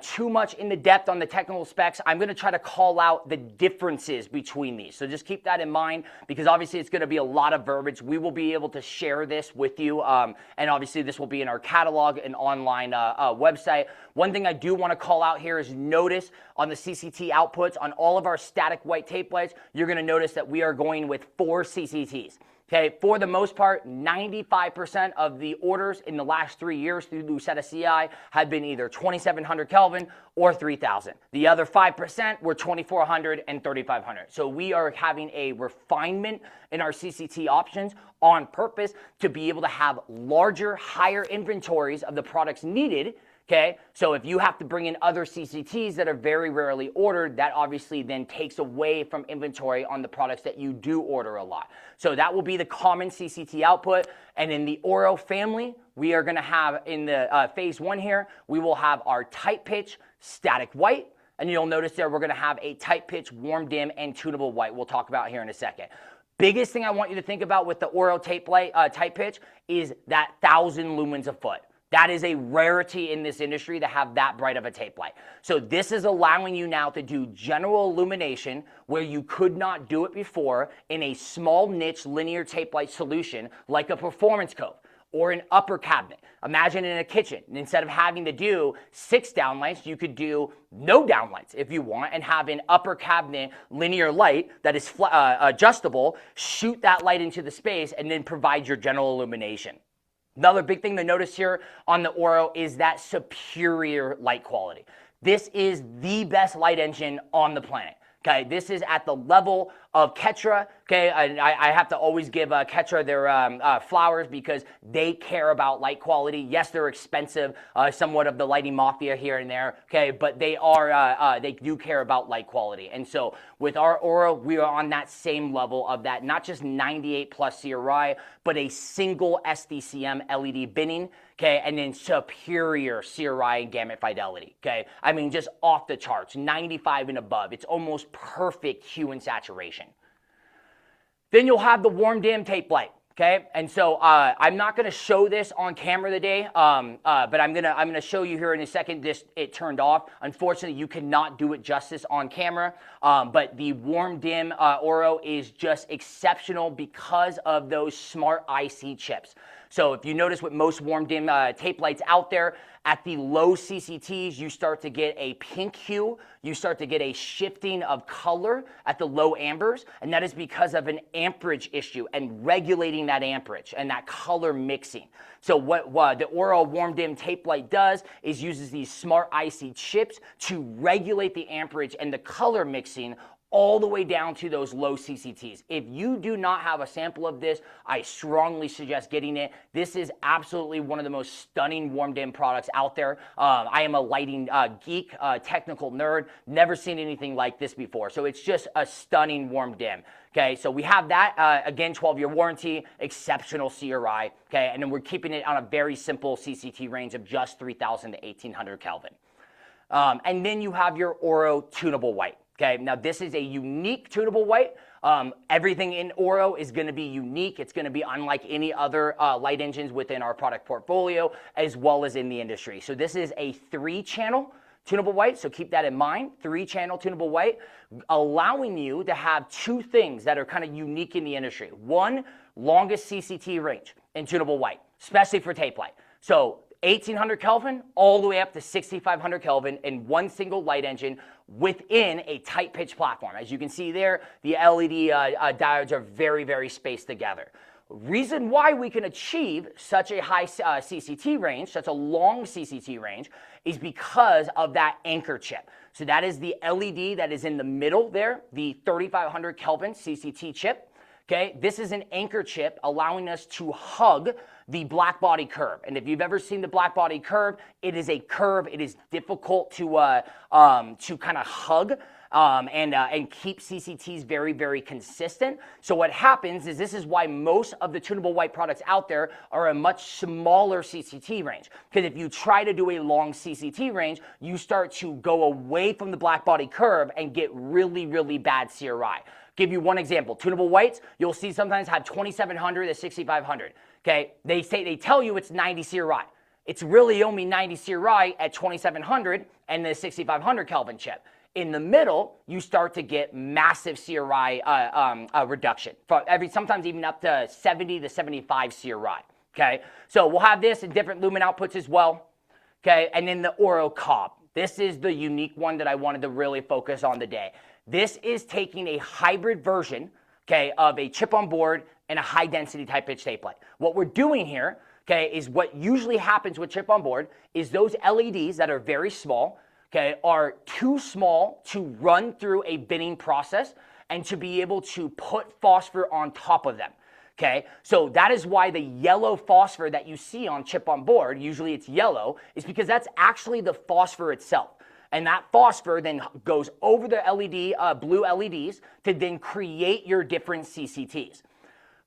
too much in the depth on the technical specs. I'm going to try to call out the differences between these. So just keep that in mind because obviously it's going to be a lot of verbiage. We will be able to share this with you. And obviously this will be in our catalog and online website. One thing I do want to call out here is notice on the CCT outputs on all of our static white tape lights, you're going to notice that we are going with 4 CCTs. Okay, for the most part, 95% of the orders in the last 3 years through Lucetta CI have been either 2700 Kelvin or 3000. The other 5% were 2400 and 3500. So we are having a refinement in our CCT options on purpose to be able to have larger, higher inventories of the products needed. Okay, so if you have to bring in other CCTs that are very rarely ordered, that obviously then takes away from inventory on the products that you do order a lot. So that will be the common CCT output. And in the Oro family, we are going to have in the phase 1 here, we will have our tight pitch static white. And you'll notice there we're going to have a tight pitch, warm dim, and tunable white we'll talk about here in a second. Biggest thing I want you to think about with the Oro tape light tight pitch is that 1000 lumens a foot. That is a rarity in this industry to have that bright of a tape light. So this is allowing you now to do general illumination where you could not do it before in a small niche linear tape light solution like a performance cove or an upper cabinet. Imagine in a kitchen, instead of having to do 6 downlights, you could do no downlights if you want and have an upper cabinet linear light that is adjustable, shoot that light into the space, and then provide your general illumination. Another big thing to notice here on the Oro is that superior light quality. This is the best light engine on the planet. Okay, this is at the level of Ketra. Okay, I have to always give Ketra their flowers because they care about light quality. Yes, they're expensive, somewhat of the lighting mafia here and there. Okay, but they do care about light quality. And so with our Oro, we are on that same level of that, not just 98 plus CRI, but a single SDCM LED binning. Okay, and then superior CRI and gamut fidelity. Okay, I mean just off the charts, 95 and above. It's almost perfect hue and saturation. Then you'll have the warm dim tape light. Okay, and so I'm not going to show this on camera today, but I'm gonna show you here in a second. It turned off. Unfortunately, you cannot do it justice on camera. But the warm dim Oro is just exceptional because of those smart IC chips. So if you notice with most warm dim tape lights out there, at the low CCTs, you start to get a pink hue. You start to get a shifting of color at the low ambers, and that is because of an amperage issue and regulating that amperage and that color mixing. So what the Oro warm dim tape light does is uses these smart IC chips to regulate the amperage and the color mixing all the way down to those low CCTs. If you do not have a sample of this, I strongly suggest getting it. This is absolutely one of the most stunning warmed in products out there. I am a lighting geek, technical nerd, never seen anything like this before. So it's just a stunning warmed in. Okay, so we have that, again, 12-year warranty, exceptional CRI, okay, and then we're keeping it on a very simple CCT range of just 3,000 to 1,800 Kelvin. And then you have your Oro tunable white. Okay, now this is a unique tunable white. Everything in Oro is going to be unique. It's going to be unlike any other light engines within our product portfolio, as well as in the industry. So this is a 3-channel tunable white, so keep that in mind. 3-channel tunable white, allowing you to have 2 things that are kind of unique in the industry. One, longest CCT range in tunable white, especially for tape light. So 1,800 Kelvin all the way up to 6,500 Kelvin in one single light engine within a tight pitch platform. As you can see there, the LED diodes are very, very spaced together. Reason why we can achieve such a high CCT range, such a long CCT range, is because of that anchor chip. So that is the LED that is in the middle there, the 3,500 Kelvin CCT chip. Okay, this is an anchor chip allowing us to hug the black body curve. And if you've ever seen the black body curve, it is a curve. It is difficult to kind of hug and keep CCTs very, very consistent. So what happens is this is why most of the tunable white products out there are a much smaller CCT range. Because if you try to do a long CCT range, you start to go away from the black body curve and get really, really bad CRI. Give you one example. Tunable whites, you'll see sometimes have 2,700 to 6,500. Okay, they tell you it's 90 CRI. It's really only 90 CRI at 2,700 and the 6,500 Kelvin chip. In the middle, you start to get massive CRI reduction, sometimes even up to 70 to 75 CRI. Okay, so we'll have this in different lumen outputs as well. Okay, and then the Oro Cob. This is the unique one that I wanted to really focus on today. This is taking a hybrid version, okay, of a chip on board and a high density tight pitch tape light. What we're doing here, okay, is what usually happens with chip on board is those LEDs that are very small, okay, are too small to run through a binning process and to be able to put phosphor on top of them. Okay, so that is why the yellow phosphor that you see on chip on board, usually it's yellow, is because that's actually the phosphor itself. And that phosphor then goes over the LED, blue LEDs to then create your different CCTs.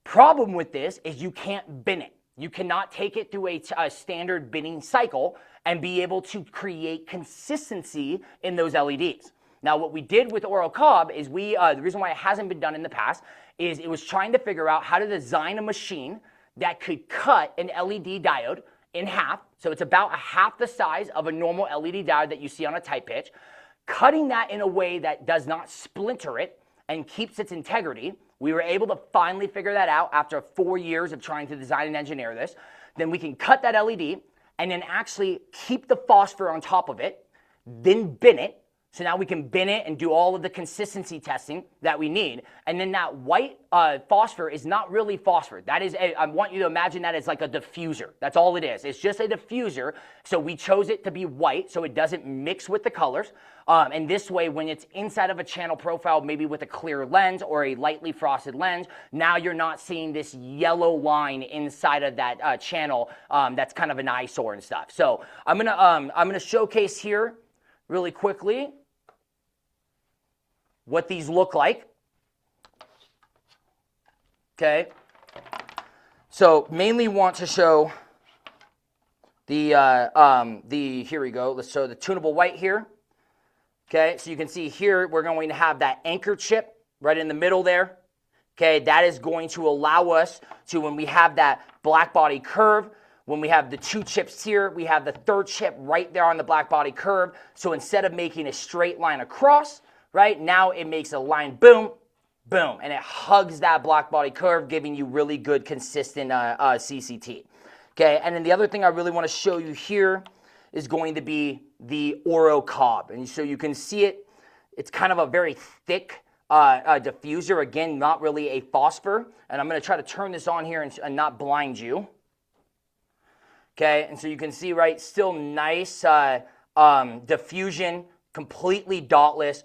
Problem with this is you can't bin it. You cannot take it through a standard binning cycle and be able to create consistency in those LEDs. Now, what we did with Oro Cob is the reason why it hasn't been done in the past is it was trying to figure out how to design a machine that could cut an LED diode in half. So it's about a half the size of a normal LED diode that you see on a tight pitch, cutting that in a way that does not splinter it and keeps its integrity. We were able to finally figure that out after 4 years of trying to design and engineer this. Then we can cut that LED and then actually keep the phosphor on top of it, then bin it. So now we can bin it and do all of the consistency testing that we need. And then that white phosphor is not really phosphor. That is, I want you to imagine that as like a diffuser. That's all it is. It's just a diffuser. So we chose it to be white so it doesn't mix with the colors. And this way, when it's inside of a channel profile, maybe with a clear lens or a lightly frosted lens, now you're not seeing this yellow line inside of that channel that's kind of an eyesore and stuff. So I'm gonna showcase here really quickly what these look like. Okay, so mainly want to show the here we go. Let's show the tunable white here. Okay, so you can see here we're going to have that anchor chip right in the middle there. Okay, that is going to allow us to, when we have that black body curve, when we have the 2 chips here, we have the 3rd chip right there on the black body curve. So instead of making a straight line across, right, now it makes a line, boom, boom, and it hugs that black body curve, giving you really good, consistent CCT. Okay, and then the other thing I really want to show you here is going to be the Oro Cob. And so you can see it, it's kind of a very thick diffuser, again, not really a phosphor. And I'm going to try to turn this on here and not blind you. Okay, and so you can see, right, still nice diffusion, completely dotless.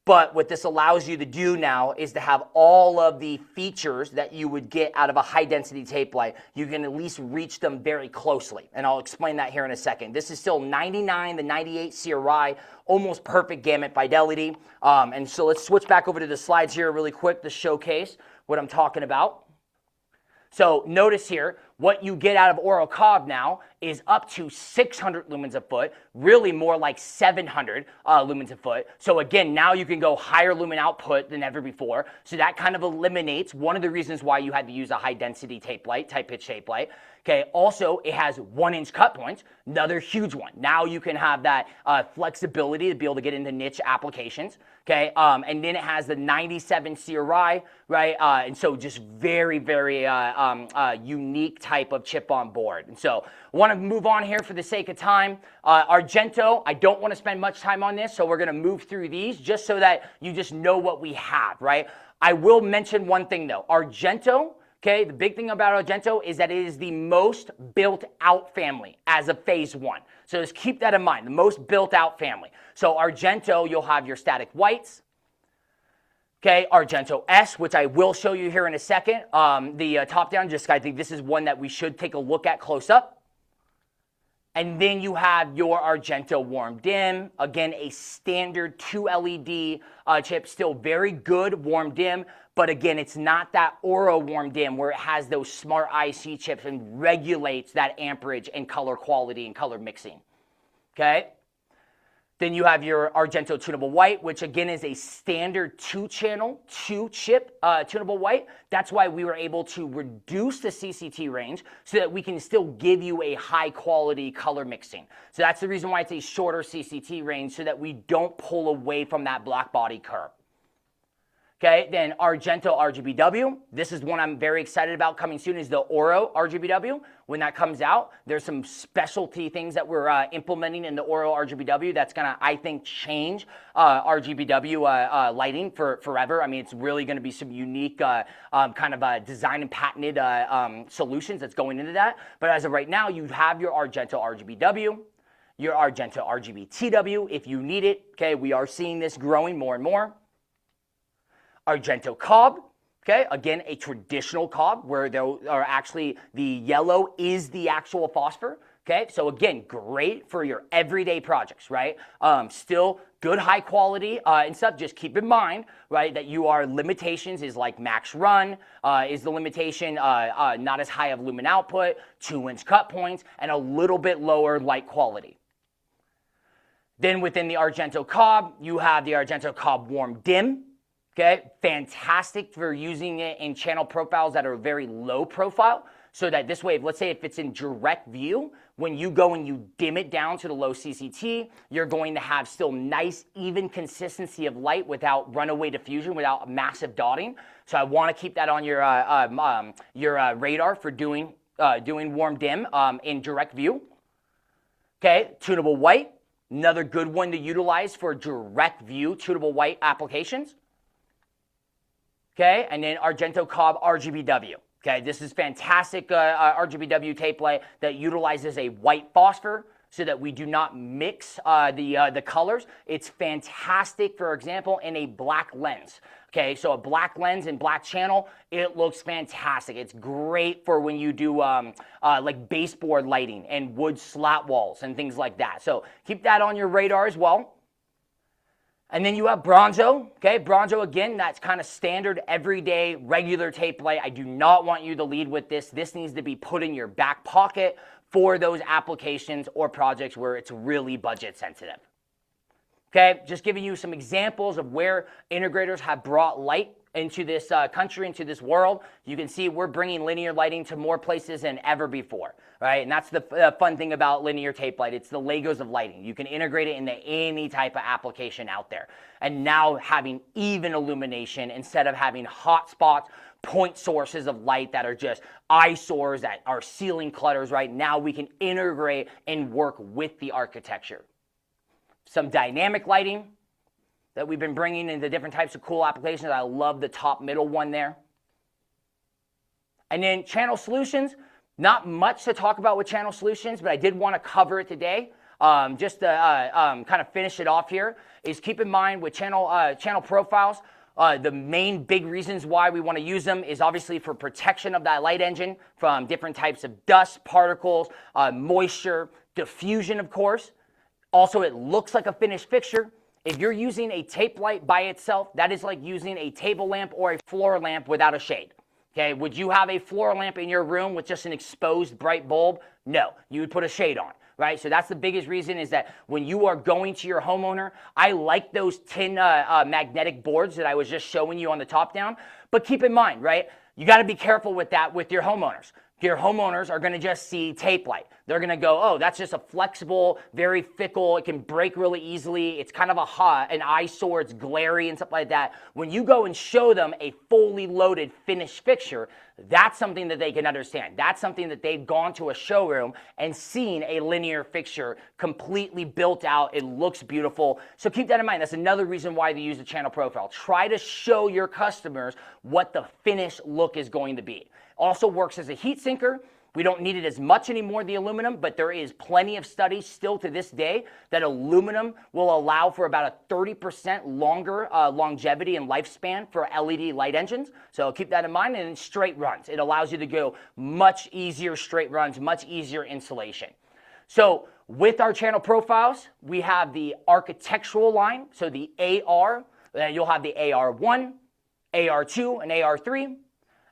But what this allows you to do now is to have all of the features that you would get out of a high density tape light. You can at least reach them very closely. And I'll explain that here in a second. This is still 99 to 98 CRI, almost perfect gamut fidelity. And so let's switch back over to the slides here really quick to showcase what I'm talking about. So notice here, what you get out of Oro Cob now is up to 600 lumens a foot, really more like 700 lumens a foot. So again, now you can go higher lumen output than ever before. So that kind of eliminates one of the reasons why you had to use a high density tape light, tight pitch tape light. Okay, also it has 1-inch cut points, another huge one. Now you can have that flexibility to be able to get into niche applications. Okay, and then it has the 97 CRI, right? And so just very, very unique type of chip on board. And so I want to move on here for the sake of time. Argento, I don't want to spend much time on this, so we're going to move through these just so that you just know what we have, right? I will mention one thing though. Argento, okay, the big thing about Argento is that it is the most built out family as of phase one. So just keep that in mind, the most built out family. So Argento, you'll have your static whites. Okay, Argento S, which I will show you here in a second. The top down, just I think this is one that we should take a look at close up. And then you have your Argento warm dim. Again, a standard 2 LED chip, still very good warm dim. But again, it's not that Oro warm dim where it has those smart IC chips and regulates that amperage and color quality and color mixing. Okay? Then you have your Argento tunable white, which again is a standard 2-channel, 2-chip tunable white. That's why we were able to reduce the CCT range so that we can still give you a high quality color mixing. So that's the reason why it's a shorter CCT range, so that we don't pull away from that black body curve. Okay, then Argento RGBW. This is one I'm very excited about coming soon, is the Oro RGBW. When that comes out, there's some specialty things that we're implementing in the Oro RGBW that's gonna, I think, change RGBW lighting for forever. I mean, it's really gonna be some unique kind of design and patented solutions that's going into that. But as of right now, you have your Argento RGBW, your Argento RGBTW if you need it. Okay, we are seeing this growing more and more. Argento Cob, okay, again, a traditional cob where there are actually the yellow is the actual phosphor, okay, so again, great for your everyday projects, right? Still good high quality and stuff. Just keep in mind, right, that you are limitations is like max run is the limitation, not as high of lumen output, 2-inch cut points, and a little bit lower light quality. Then within the Argento Cob, you have the Argento Cob Warm Dim. Okay, fantastic for using it in channel profiles that are very low profile, so that this way, let's say if it's in direct view, when you go and you dim it down to the low CCT, you're going to have still nice, even consistency of light without runaway diffusion, without massive dotting. So I want to keep that on your radar for doing warm dim in direct view. Okay, tunable white, another good one to utilize for direct view tunable white applications. Okay, and then Argento Cob RGBW. Okay, this is fantastic RGBW tape light that utilizes a white phosphor so that we do not mix the colors. It's fantastic, for example, in a black lens. Okay, so a black lens and black channel, it looks fantastic. It's great for when you do like baseboard lighting and wood slat walls and things like that. So keep that on your radar as well. And then you have Bronzo, okay? Bronzo, again, that's kind of standard, everyday, regular tape light. I do not want you to lead with this. This needs to be put in your back pocket for those applications or projects where it's really budget sensitive. Okay, just giving you some examples of where integrators have brought light into this country, into this world. You can see we're bringing linear lighting to more places than ever before, right? And that's the fun thing about linear tape light. It's the Legos of lighting. You can integrate it into any type of application out there. And now having even illumination instead of having hot spots, point sources of light that are just eyesores, that are ceiling clutters, right? Now we can integrate and work with the architecture. Some dynamic lighting that we've been bringing into different types of cool applications. I love the top middle one there. And then channel solutions, not much to talk about with channel solutions, but I did want to cover it today. just to kind of finish it off here, is keep in mind with channel profiles, the main big reasons why we want to use them is obviously for protection of that light engine from different types of dust, particles, moisture, diffusion, of course. Also, it looks like a finished fixture. If you're using a tape light by itself, that is like using a table lamp or a floor lamp without a shade. Okay, would you have a floor lamp in your room with just an exposed bright bulb? No, you would put a shade on, right? So that's the biggest reason, is that when you are going to your homeowner, I like those tin magnetic boards that I was just showing you on the top down. But keep in mind, right, you got to be careful with that with your homeowners. Your homeowners are going to just see tape light. They're going to go, oh, that's just a flexible, very fickle, it can break really easily. It's kind of an eyesore, it's glary and stuff like that. When you go and show them a fully loaded finished fixture, that's something that they can understand. That's something that they've gone to a showroom and seen a linear fixture completely built out. It looks beautiful. So keep that in mind. That's another reason why they use the channel profile. Try to show your customers what the finished look is going to be. Also works as a heat sinker. We don't need it as much anymore, the aluminum, but there is plenty of studies still to this day that aluminum will allow for about a 30% longer longevity and lifespan for LED light engines. So keep that in mind. And then straight runs. It allows you to go much easier straight runs, much easier installation. So with our channel profiles, we have the architectural line. So the AR, you'll have the AR1, AR2, and AR3.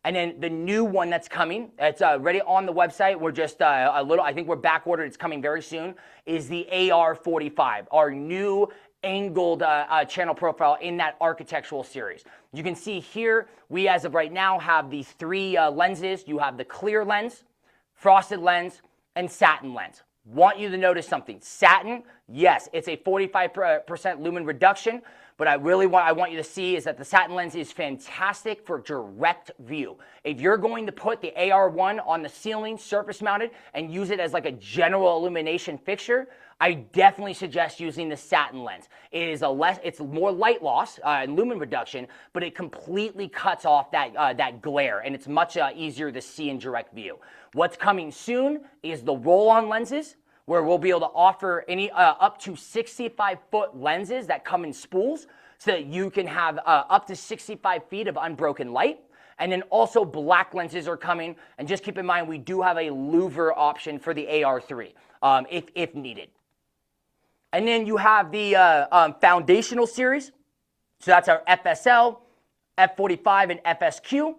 And then the new one that's coming, it's already on the website. We're just I think we're back ordered. It's coming very soon, is the AR45, our new angled channel profile in that architectural series. You can see here, we as of right now have these three lenses. You have the clear lens, frosted lens, and satin lens. Want you to notice something. Satin, yes, it's a 45% lumen reduction, but I want you to see is that the satin lens is fantastic for direct view. If you're going to put the AR1 on the ceiling, surface mounted, and use it as like a general illumination fixture, I definitely suggest using the satin lens. It's more light loss and lumen reduction, but it completely cuts off that glare, and it's much easier to see in direct view. What's coming soon is the roll-on lenses, where we'll be able to offer any up to 65-foot lenses that come in spools, so that you can have up to 65 feet of unbroken light. And then also black lenses are coming. And just keep in mind, we do have a louver option for the AR3 if needed. And then you have the foundational series. So that's our FSL, F45, and FSQ.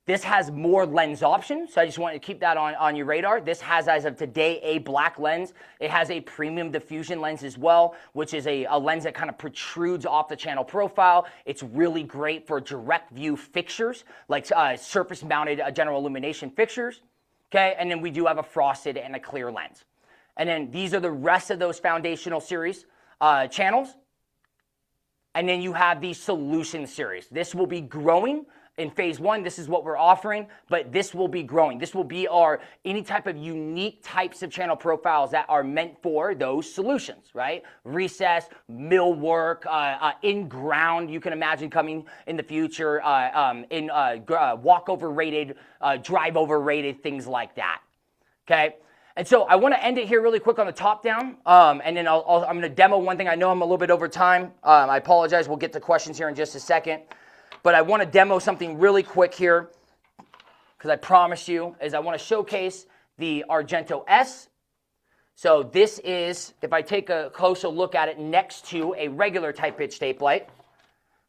This has more lens options, so I just want to keep that on your radar. This has, as of today, a black lens. It has a premium diffusion lens as well, which is a lens that kind of protrudes off the channel profile. It's really great for direct view fixtures, like surface-mounted general illumination fixtures. Okay, and then we do have a frosted and a clear lens. And then these are the rest of those foundational series channels. And then you have the solution series. This will be growing. In phase one, this is what we're offering, but this will be growing. This will be any type of unique types of channel profiles that are meant for those solutions, right? Recess, millwork, in-ground, you can imagine coming in the future, walk-over rated, drive-over rated, things like that, okay? And so I want to end it here really quick on the top down, and then I'm going to demo one thing. I know I'm a little bit over time. I apologize. We'll get to questions here in just a second. But I want to demo something really quick here, because I promise you, is I want to showcase the Argento S. So this is, if I take a closer look at it next to a regular type pitch tape light,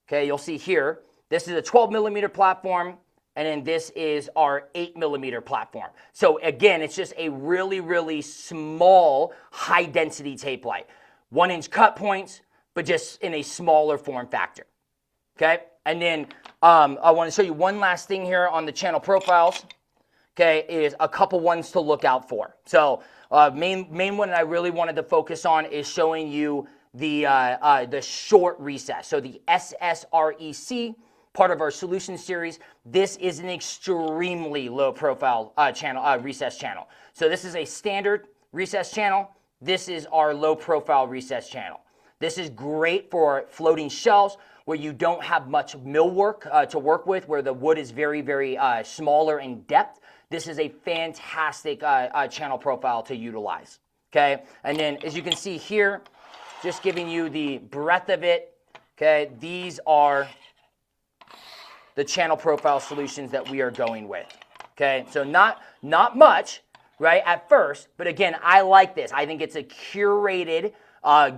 okay, you'll see here, this is a 12 millimeter platform, and then this is our 8 millimeter platform. So again, it's just a really, really small, high density tape light. 1-inch cut points, but just in a smaller form factor, okay? And then I want to show you one last thing here on the channel profiles, okay, is a couple ones to look out for. So main one that I really wanted to focus on is showing you the short recess. So the SSREC, part of our solution series, this is an extremely low profile recess channel. So this is a standard recess channel. This is our low profile recess channel. This is great for floating shelves, where you don't have much millwork to work with, where the wood is very, very smaller in depth. This is a fantastic channel profile to utilize. okay? And then as you can see here, just giving you the breadth of it, okay? These are the channel profile solutions that we are going with, okay? So not much, right, at first, but again, I like this. I think it's a curated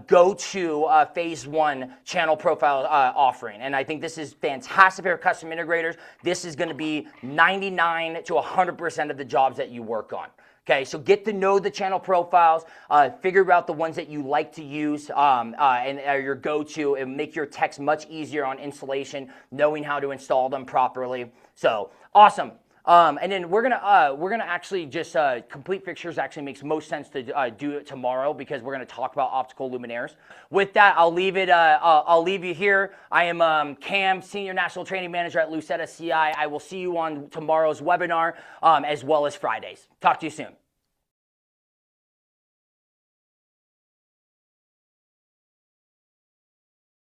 go-to phase one channel profile offering. And I think this is fantastic for custom integrators. This is going to be 99 to 100% of the jobs that you work on. Okay, so get to know the channel profiles, figure out the ones that you like to use and are your go-to, and make your techs much easier on installation, knowing how to install them properly. So awesome. And then we're gonna actually just complete fixtures. Actually, makes most sense to do it tomorrow because we're gonna talk about optical luminaires. With that, I'll leave it. I'll leave you here. I am Cam, Senior National Training Manager at Lucetta CI. I will see you on tomorrow's webinar as well as Fridays. Talk to you soon.